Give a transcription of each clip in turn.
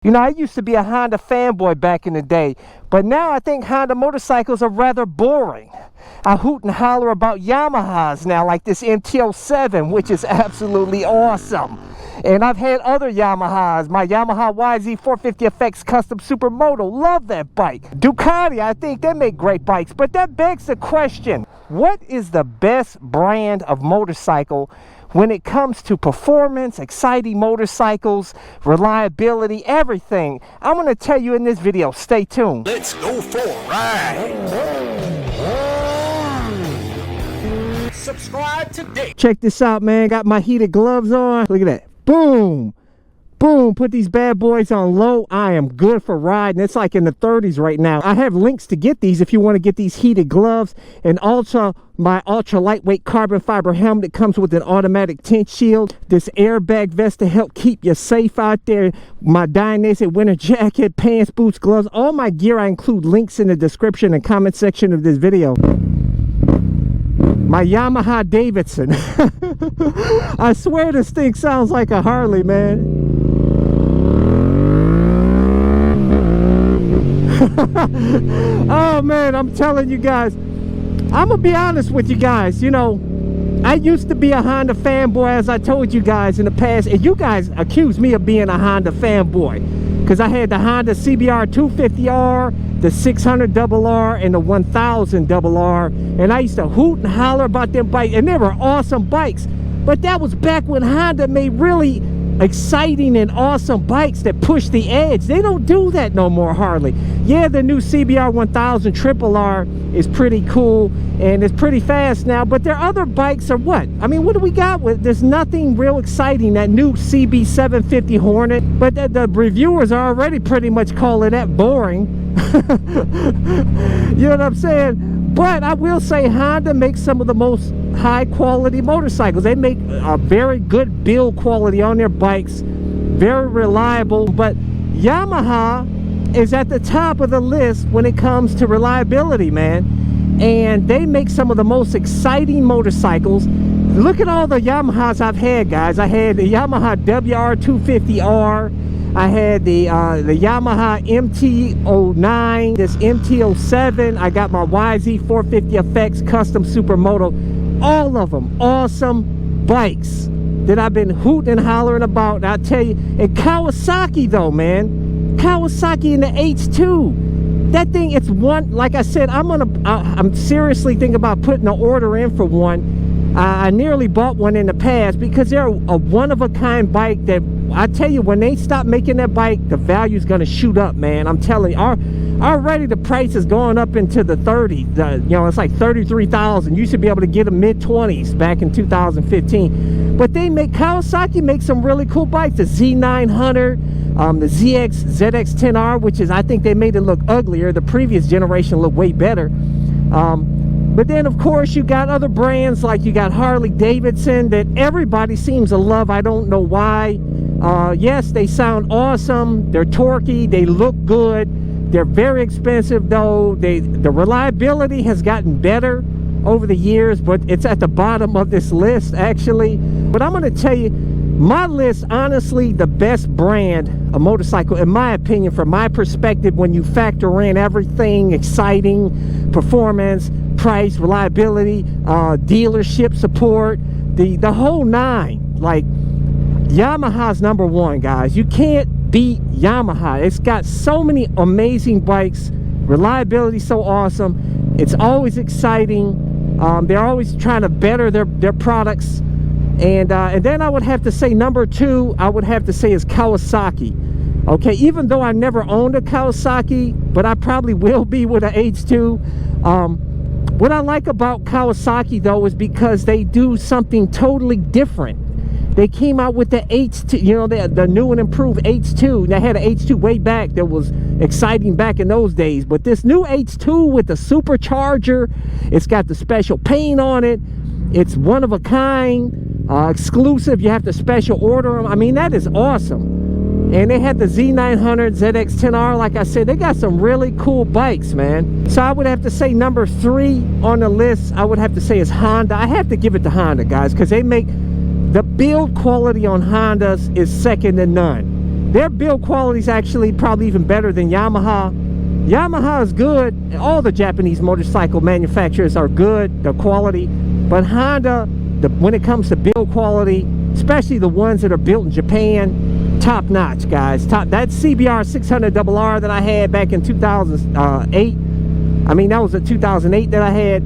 You know, I used to be a Honda fanboy back in the day, but now I think Honda motorcycles are rather boring. I hoot and holler about Yamahas now, like this MT-07, which is absolutely awesome. And I've had other Yamahas, my Yamaha YZ450FX Custom Supermoto, love that bike. Ducati, I think they make great bikes, but that begs the question, what is the best brand of motorcycle when it comes to performance, exciting motorcycles, reliability, everything? I'm going to tell you in this video. Stay tuned. Let's go for a ride. Subscribe today. Check this out, man. Got my heated gloves on. Look at that. Boom. Boom. Put these bad boys on low. I am good for riding. It's like in the 30s right now. I have links to get these if you want to get these heated gloves. And also my ultra lightweight carbon fiber helmet that comes with an automatic tint shield. This airbag vest to help keep you safe out there. My Dynastic winter jacket, pants, boots, gloves. All my gear, I include links in the description and comment section of this video. My Yamaha Davidson. I swear this thing sounds like a Harley, man. Oh man, I'm telling you guys, I'm gonna be honest with you guys. You know, I used to be a Honda fanboy, as I told you guys in the past, and you guys accused me of being a Honda fanboy because I had the Honda CBR 250R, the 600 RR, and the 1000 RR, and I used to hoot and holler about them bikes, and they were awesome bikes. But that was back when Honda made really exciting and awesome bikes that push the edge. They don't do that no more, Harley. Yeah, the new CBR 1000 RR is pretty cool and it's pretty fast now, but their other bikes are what? I mean, what do we got with? There's nothing real exciting. That new CB 750 Hornet, but the reviewers are already pretty much calling that boring. You know what I'm saying? But I will say Honda makes some of the most high quality motorcycles. They make a very good build quality on their bikes, very reliable. But Yamaha is at the top of the list when it comes to reliability, man. And they make some of the most exciting motorcycles. Look at all the Yamahas I've had, guys. I had the Yamaha WR250R. I had the Yamaha MT-09, this MT-07. I got my YZ450FX Custom Supermoto. All of them awesome bikes that I've been hooting and hollering about. And I'll tell you, and Kawasaki though, man. Kawasaki in the H2. That thing, it's one, like I said, I'm seriously thinking about putting an order in for one. I nearly bought one in the past because they're a one-of-a-kind bike that, I tell you, when they stop making that bike, the value's going to shoot up, man. I'm telling you, already the price is going up into the 30s. You know, it's like $33,000. You should be able to get a mid-20s back in 2015. But Kawasaki makes some really cool bikes. The Z900, the ZX10R, which is, I think they made it look uglier. The previous generation looked way better. But then, of course, you got other brands, like you got Harley-Davidson that everybody seems to love. I don't know why. Yes, they sound awesome. They're torquey. They look good. They're very expensive, though. The reliability has gotten better over the years, but it's at the bottom of this list, actually. But I'm going to tell you, my list, honestly, the best brand of motorcycle, in my opinion, from my perspective, when you factor in everything exciting, performance, price, reliability, dealership support, the whole nine. Like, Yamaha's number one, guys. You can't beat Yamaha. It's got so many amazing bikes, reliability so awesome, it's always exciting. They're always trying to better their products. And then I would have to say number two, I would have to say is Kawasaki. Okay, even though I never owned a Kawasaki, but I probably will be with an H2. What I like about Kawasaki, though, is because they do something totally different. They came out with the H2, you know, the new and improved H2. They had an H2 way back that was exciting back in those days. But this new H2 with the supercharger, it's got the special paint on it. It's one of a kind, exclusive. You have to special order them. I mean, that is awesome. And they had the Z900, ZX10R. Like I said, they got some really cool bikes, man. So I would have to say number three on the list, I would have to say is Honda. I have to give it to Honda, guys, because they make the build quality on Hondas is second to none. Their build quality is actually probably even better than Yamaha. Yamaha is good. All the Japanese motorcycle manufacturers are good, the quality. But Honda, when it comes to build quality, especially the ones that are built in Japan, top notch, guys. That CBR 600RR that I had back in 2008. I mean, that was a 2008 that I had.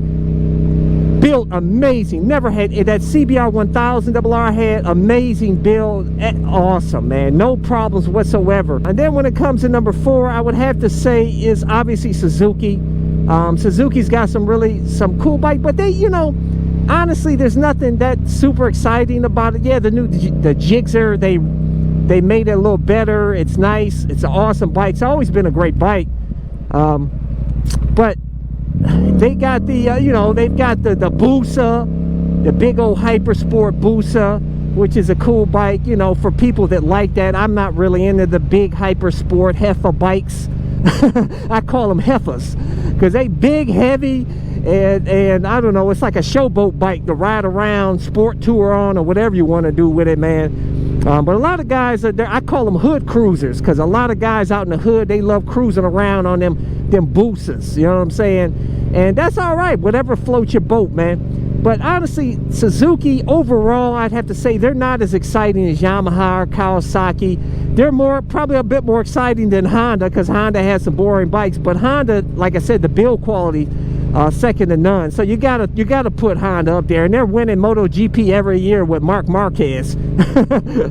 Built amazing. Never had that CBR 1000RR I had. Amazing build. Awesome, man. No problems whatsoever. And then when it comes to number 4, I would have to say is obviously Suzuki. Suzuki's got some cool bike, but they, you know, honestly, there's nothing that super exciting about it. Yeah, the Gixxer, they made it a little better. It's nice. It's an awesome bike. It's always been a great bike. But they got the you know, they've got the Busa, the big old Hypersport Busa, which is a cool bike, you know, for people that like that. I'm not really into the big Hypersport Heifer bikes. I call them heifers because they big, heavy, and I don't know, it's like a showboat bike to ride around, sport tour on, or whatever you want to do with it, man. But a lot of guys are there. I call them hood cruisers because a lot of guys out in the hood, they love cruising around on them Busas, you know what I'm saying? And that's all right, whatever floats your boat, man. But honestly, Suzuki overall, I'd have to say they're not as exciting as Yamaha or Kawasaki. They're probably a bit more exciting than Honda because Honda has some boring bikes. But Honda, like I said, the build quality, second to none. So you gotta put Honda up there, and they're winning MotoGP every year with Marc Marquez.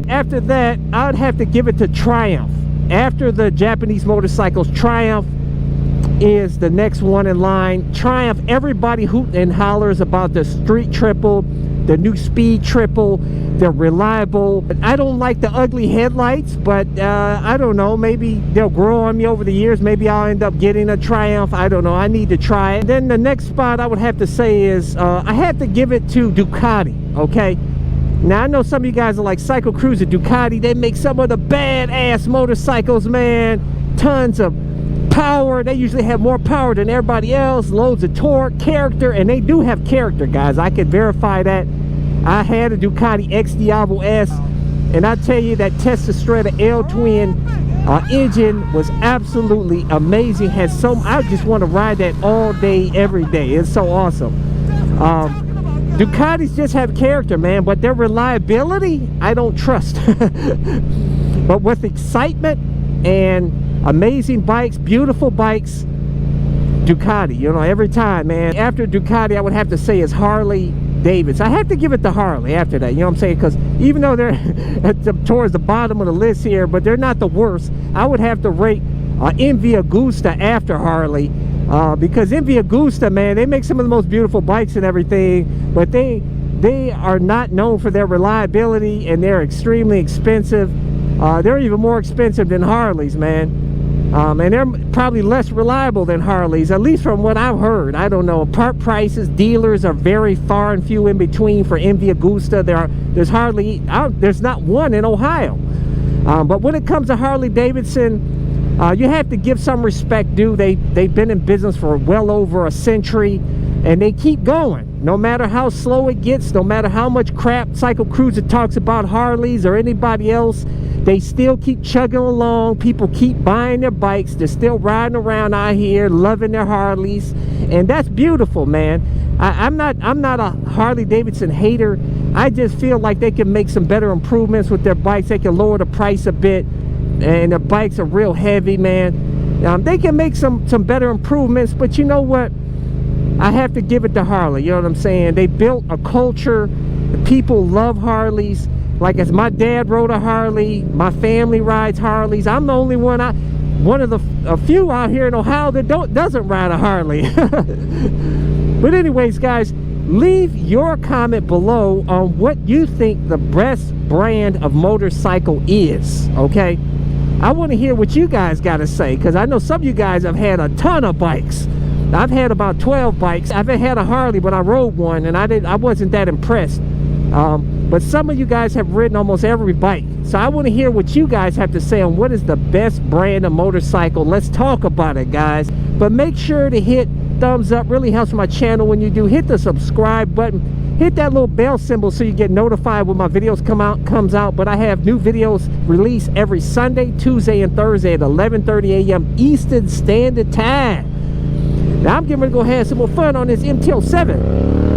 After that, I'd have to give it to Triumph. After the Japanese motorcycles, Triumph is the next one in line. Triumph, everybody hoots and hollers about the Street Triple, the new Speed Triple. They're reliable. I don't like the ugly headlights, but I don't know, maybe they'll grow on me over the years. Maybe I'll end up getting a Triumph. I don't know, I need to try it. Then the next spot I would have to say is I have to give it to Ducati. Okay, now I know some of you guys are like, Cycle Cruiser, Ducati, they make some of the badass motorcycles, man. Tons of power. They usually have more power than everybody else, loads of torque, character, and they do have character, guys. I can verify that. I had a Ducati X Diavolo S, and I tell you, that Testostrada L-Twin engine was absolutely amazing. I just want to ride that all day, every day. It's so awesome. Ducatis just have character, man, but their reliability, I don't trust. But with excitement and amazing bikes, beautiful bikes, Ducati, you know, every time, man. After Ducati, I would have to say is Harley-Davidson. I have to give it to Harley after that, you know what I'm saying? Because even though they're towards the bottom of the list here, but they're not the worst, I would have to rate MV Agusta after Harley. Because MV Agusta, man, they make some of the most beautiful bikes and everything, but they are not known for their reliability, and they're extremely expensive. They're even more expensive than Harleys, man. And they're probably less reliable than Harleys, at least from what I've heard. I don't know. Part prices, dealers are very far and few in between for MV Agusta. There's not one in Ohio. But when it comes to Harley-Davidson, you have to give some respect due. They've been in business for well over a century, and they keep going. No matter how slow it gets, no matter how much crap Cycle Cruiser talks about Harleys or anybody else, they still keep chugging along. People keep buying their bikes. They're still riding around out here, loving their Harleys, and that's beautiful, man. I'm not a Harley-Davidson hater. I just feel like they can make some better improvements with their bikes. They can lower the price a bit, and their bikes are real heavy, man. They can make some better improvements, but you know what? I have to give it to Harley, you know what I'm saying? They built a culture. People love Harleys. Like, as my dad rode a Harley, my family rides Harleys. I'm the only one of a few out here in Ohio that doesn't ride a Harley. But anyways, guys, leave your comment below on what you think the best brand of motorcycle is, okay? I want to hear what you guys got to say, because I know some of you guys have had a ton of bikes. I've had about 12 bikes. I've had a Harley, but I rode one, and I wasn't that impressed. But some of you guys have ridden almost every bike. So I want to hear what you guys have to say on what is the best brand of motorcycle. Let's talk about it, guys. But make sure to hit thumbs up. Really helps my channel when you do. Hit the subscribe button. hit that little bell symbol so you get notified when my videos comes out. But I have new videos released every Sunday, Tuesday, and Thursday at 11:30 a.m. Eastern Standard Time. Now I'm getting ready to go have some more fun on this MTL7.